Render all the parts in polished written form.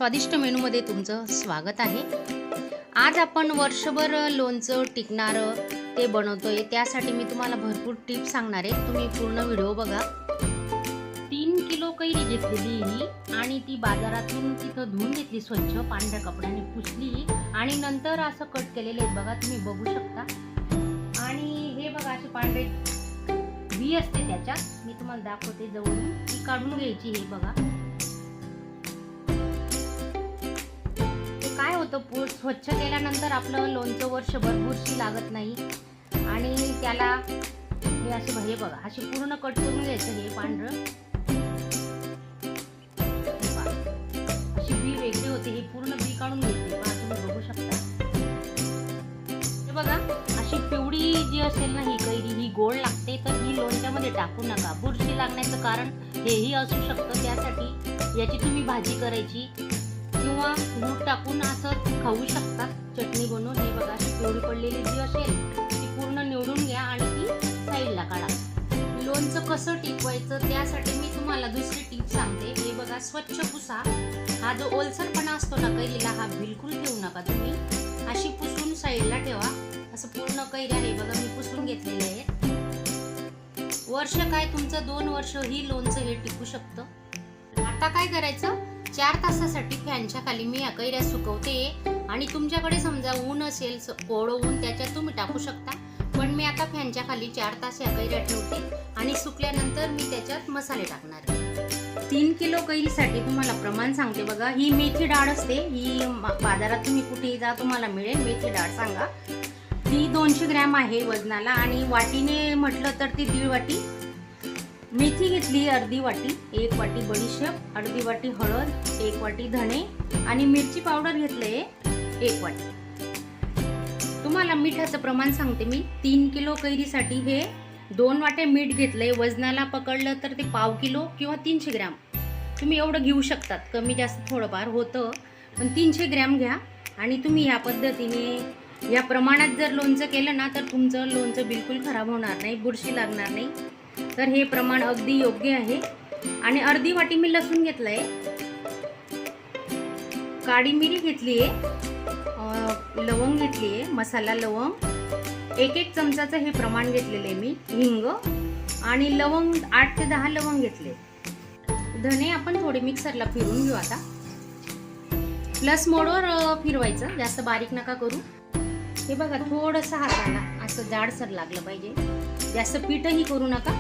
स्वादिष्ट मेनूमध्ये तुमचं स्वागत आहे। आज आपण वर्षभर लोणचं टिकणारं ते बनवतोय। त्यासाठी मी तुम्हाला भरपूर टिप्स सांगणार आहे, तुम्ही पूर्ण व्हिडिओ बघा। 3 किलो कैरी घेतलेली ही आणि ती बाजारातून तिथं धुवून घेतली, स्वच्छ पांढऱ्या कपड्याने पुसली आणि नंतर असं कट केलेले आहेत बघा, तुम्ही बघू शकता। आणि हे बघा असे पांढरे बी असते त्याच्यात, मी तुम्हाला दाखवते जवळून, ती काढून घ्यायची। हे बघा काय होतं, स्वच्छ केल्यानंतर आपलं लोणचं वर्षभर बुरशी लागत नाही। आणि त्याला हे असे हे बघा अशी पूर्ण कट करून घ्यायचं। हे पांढरं अशी बी वेगळी होते, हे पूर्ण बी काढून घ्यायची। तुम्ही बघू शकता हे बघा, अशी पिवळी जी असेल ना ही कैरी, ही गोड लागते, तर ही लोणच्यामध्ये टाकू नका। बुरशी लागण्याचं कारण हेही असू शकतं, त्यासाठी याची तुम्ही भाजी करायची किंवा दूध टाकून असं खाऊ शकता, चटणी बनवून। हे बघा अशी पिवळी पडलेली जी असेल ती पूर्ण निवडून घ्या आणि ती साईडला काढा। लोणचं कसं टिकवायचं त्यासाठी मी तुम्हाला दुसरी टिप सांगते। हे बघा स्वच्छ पुसा, हा जो ओलसरपणा असतो ना कैरीला, हा बिलकुल ठेवू नका तुम्ही, अशी पुसून साईडला ठेवा। असं पूर्ण कैऱ्या हे बघा मी पुसून घेतलेले आहे। वर्ष काय तुमचं 2 वर्ष ही लोणचं हे टिकू शकतं। आता काय करायचं, 4 तासासाठी फॅनच्या खाली मी या कैऱ्या सुकवते। आणि तुमच्याकडे समजा ऊन असेल, कोवळं ऊन, त्याच्यात तुम्ही टाकू शकता, पण मी आता फॅनच्या खाली 4 तास या कैऱ्या ठेवते आणि सुकल्यानंतर मी त्याच्यात मसाले टाकणार आहे। 3 किलो कैरीसाठी तुम्हाला प्रमाण सांगते बघा। ही मेथी डाळ असते, ही बाजारात तुम्ही कुठेही जा तुम्हाला मिळेल, मेथी डाळ सांगा। ती 200 ग्रॅम आहे वजनाला, आणि वाटीने म्हटलं तर ती 1.5 वाटी मेथी घेतली, अर्धी वाटी, 1 वाटी बडीशेप, अर्धी वाटी हळद, 1 वाटी धणे आणि मिरची पावडर घेतलंय 1 वाटी। तुम्हाला मिठाचं प्रमाण सांगते मी। 3 किलो कैरीसाठी हे 2 वाटे मीठ घेतलंय, वजनाला पकडलं तर ते पाव किलो किंवा 300 ग्रॅम तुम्ही एवढं घेऊ शकतात, कमी जास्त थोडंफार होतं, पण 300 ग्रॅम घ्या। आणि तुम्ही ह्या पद्धतीने या प्रमाणात जर लोणचं केलं ना, तर तुमचं लोणचं बिलकुल खराब होणार नाही, बुरशी लागणार नाही। तर हे प्रमाण अगदी योग्य आहे। आणि अर्धी वाटी मी लसूण घेतलंय, काळी मिरी घेतलीये, लवंग घेतलीये, मसाला लवंग 1 चमचाचं हे प्रमाण घेतलेले मी, हिंग आणि लवंग 8 ते 10 लवंग घेतले। धणे आपण थोडे मिक्सरला फिरवून घेऊ आता, प्लस मोडवर फिरवायचं, जास्त बारीक नका करू। हे बघा थोडंसं हाताला असं जाडसर लागलं पाहिजे, जास्त पीठही करू नका।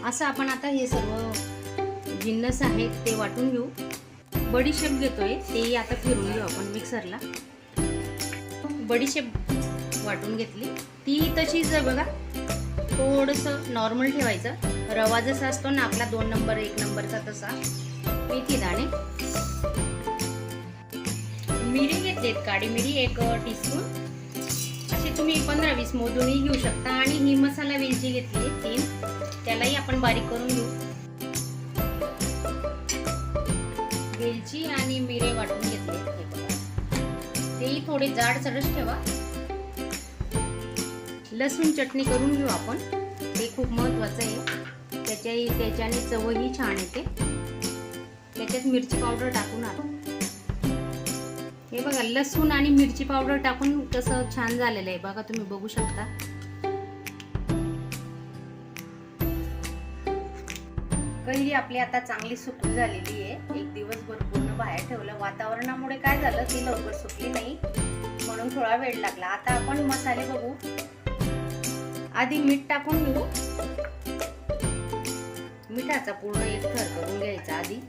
असं आपण आता हे सर्व जिन्नस आहेत ते वाटून घेऊ। बडीशेप घेतोय, तेही आता फिरून घेऊ आपण मिक्सरला। बडीशेप वाटून घेतली, ती तशीच बघा, थोडंसं नॉर्मल ठेवायचं। रवा जसा असतो ना आपला 2 नंबर 1 नंबरचा, तसा। मेथी दाणे, मिरी घेतलीत, काळी मिरी 1 टीस्पून, अशी तुम्ही 15-20 मोजूनही घेऊ शकता। आणि ही मसाला वेलची घेतली 3, त्यालाही आपण बारीक करून घेऊ। वेलची आणि मिरे वाटून घेतले, हे बघा, तेही थोडे जाडसरच ठेवा। लसूण चटणी करून घेऊ आपण, ते खूप महत्त्वाचं आहे, त्याच्याने चवही छान येते। त्याच्यात मिरची पावडर टाकून आपण, हे बघा लसूण आणि मिरची पावडर टाकून कसं छान झालेलं आहे बघा, तुम्ही बघू शकता। कैरी आपली आता चांगली सुकून झालेली आहे, 1 दिवसभर पूर्ण बाहेर ठेवलं, वातावरणामुळे काय झालं ती लवकर सुकली नाही, म्हणून थोडा वेळ लागला। आता आपण मसाले बघू, आधी मीठ टाकून घेऊ, मिठाचा पूर्ण एक थर करून घ्यायचा आधी।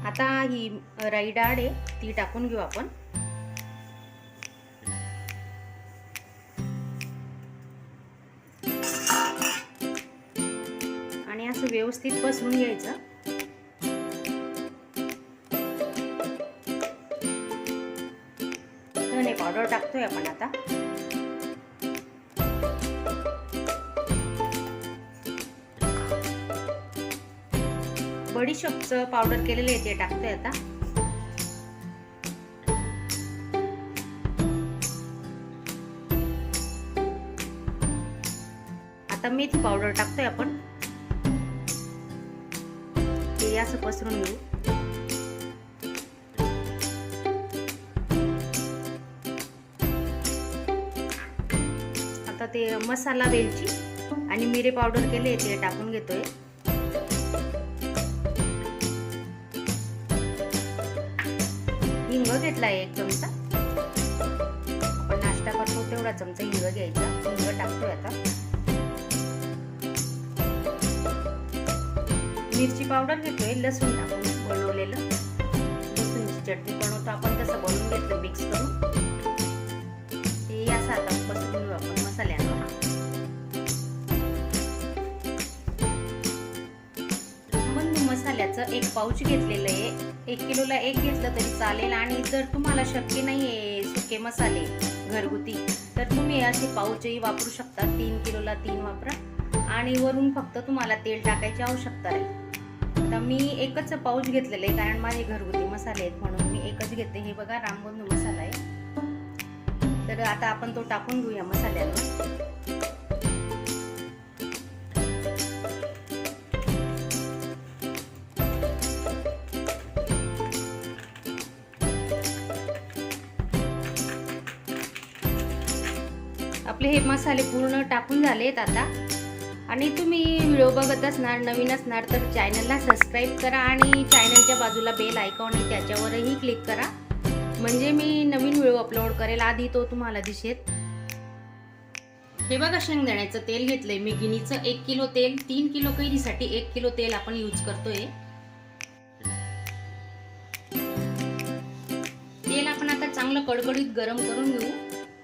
आता ही राई डाळ आहे ती टाकून घेऊ आपण। आणि असं व्यवस्थित पसरून घ्यायचं। धने पावडर टाकतोय आपण आता, बडीशेपचं पावडर केलेलं आहे ते टाकतोय आता. आता मेथी पावडर टाकतोय आपण. ते असं पसरून घेऊ. आता ते मसाला वेलची आणि मिरे पावडर केले ते टाकून घेतोय. हिंग घेतलाय 1 चमचा. आपण नाश्ता करतो तेवढा चमचा हिंग घ्यायचा. हिंग टाकतोय आता. मिरची पावडर घेतोय. लसूण टाकून बनवलेलं लसूणची चटणी बनवतो आपण तसं बनवून घेतलं मिक्स करून. हे असं आता पसरून घेऊ आपण मसाल्यांवर. मसाल्याचं 1 पाऊच घेतलेलं आहे. 1 किलोला 1 घेतलं तरी चालेल. आणि जर तुम्हाला शक्य नाहीये सुके मसाले घरगुती तर तुम्ही असे पाऊचही वापरू शकता. 3 किलोला 3 वापरा. आणि वरून फक्त तुम्हाला तेल टाकायची आवश्यकता आहे. आता मी 1च पाऊच घेतलेलं आहे कारण माझे घरगुती मसाले आहेत म्हणून मी 1च घेते. हे बघा रामबंधू मसाला आहे. तर आता आपण तो टाकून घेऊया मसाल्यावर. आपले हे मसाले पूर्ण टाकून झालेत आता. आणि तुम्ही व्हिडिओ बघत असणार नवीन असणार तर चॅनलला सबस्क्राईब करा आणि चॅनलच्या बाजूला बेल आयकॉन आहे त्याच्यावरही क्लिक करा म्हणजे मी नवीन व्हिडिओ अपलोड करेल आधी तो तुम्हाला दिसेल. हे बघा शेंगदाण्याचं तेल घेतलंय मी गिनीचं. 1 किलो तेल. 3 किलो कैरीसाठी 1 किलो तेल आपण यूज करतोय. तेल आपण आता चांगलं कडकडीत गरम करून घेऊ.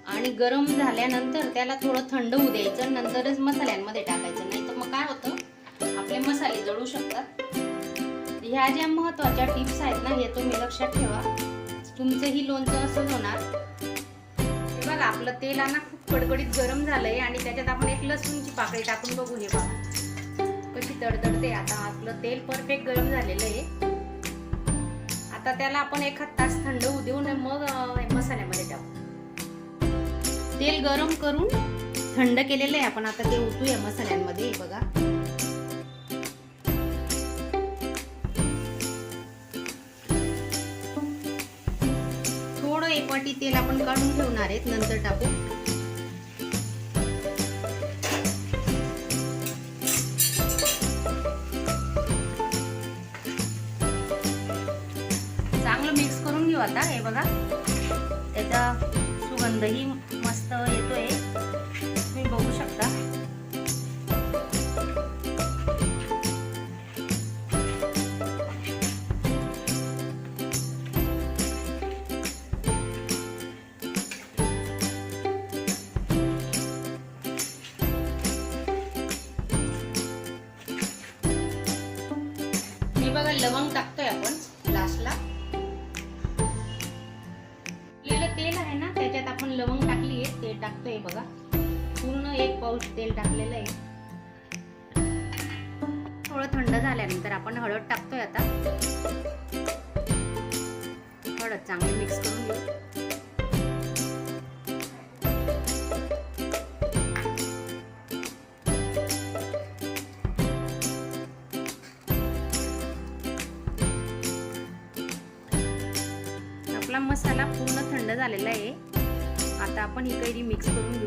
आणि गरम झाल्यानंतर त्याला थोडं थंड होऊ द्यायचं. नंतरच मसाल्यांमध्ये टाकायचं. नाही तर मग काय होतं आपले मसाले जळू शकतात. ह्या ज्या महत्त्वाच्या टिप्स आहेत ना हे तुम्ही लक्षात ठेवा. तुमचंही लोणचं असंच होणार. हे बघा आपलं तेल ना खूप कडकडीत गरम झालंय आणि त्याच्यात आपण 1 लसूणची पाकळी टाकून बघू. हे बघा कशी तडतडते. आता आपलं तेल परफेक्ट गरम झालेलं आहे. आता त्याला आपण 1 तास थंड होऊ देऊन मग मसाल्यामध्ये टाकू. तेल गरम करून थंड केलेलं आहे आपण. आता ते ओतूया मसाल्यांमध्ये. बघा थोडं 1 वाटी तेल आपण काढून ठेवणार आहेत नंतर टाकू. चांगलं मिक्स करून घेऊ आता. हे बघा त्याचा सुगंधही मस्त येतोय तुम्ही बघू शकता. हे बघा लवंग टाकतोय आपण लास्टला. तेल आहे ना त्याच्यात आपण लवंग टाकली आहे. ते टाकतोय बघा. पूर्ण 1 पाऊच तेल टाकलेलं आहे. थोडं थंड झाल्यानंतर आपण हळद टाकतोय आता. हळद चांगली मिक्स करून घेऊ. आपला मसाला पूर्ण थंड झालेला आहे. आता आपण ही कैरी मिक्स करून घेऊ.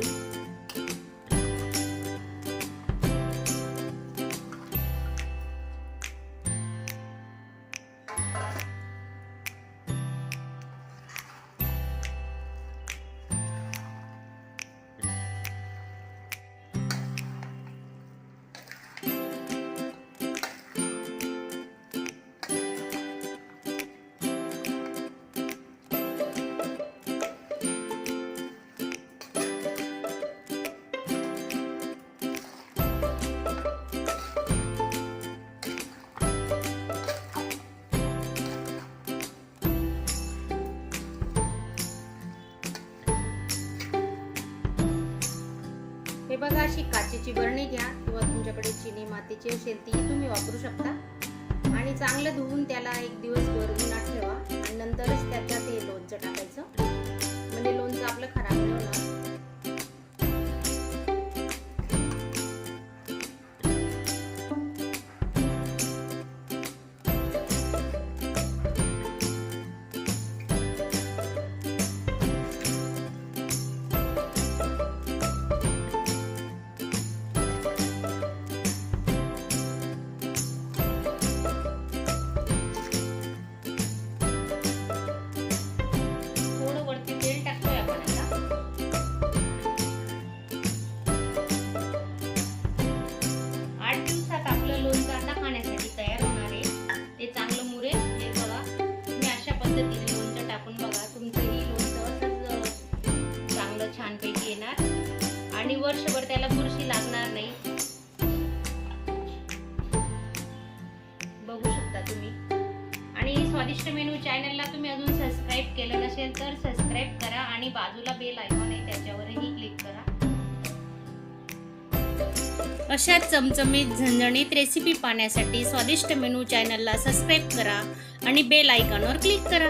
हे बघा अशी काचेची बरणी घ्या किंवा तुमच्याकडे चिनी मातीची असेल ती तुम्ही वापरू शकता आणि चांगलं धुवून त्याला एक दिवसभर उन्हात ठेवा आणि नंतरच त्याच्यात हे लोणचं टाकायचं, म्हणजे लोणचं आपलं खराब नाही होणार. आणि वर्षभर त्याला बुरशी लागणार नाही. बघू शकता तुम्ही. आणि स्वादिष्ट मेनू चॅनलला तुम्ही अजून सबस्क्राईब केलं नसेल तर सबस्क्राईब करा आणि बाजूला बेल आयकॉन आहे त्याच्यावरही क्लिक करा. अशा चमचमीत झणझणीत रेसिपी पाहण्यासाठी स्वादिष्ट मेनू चॅनलला सबस्क्राईब करा आणि बेल आयकॉनवर क्लिक करा.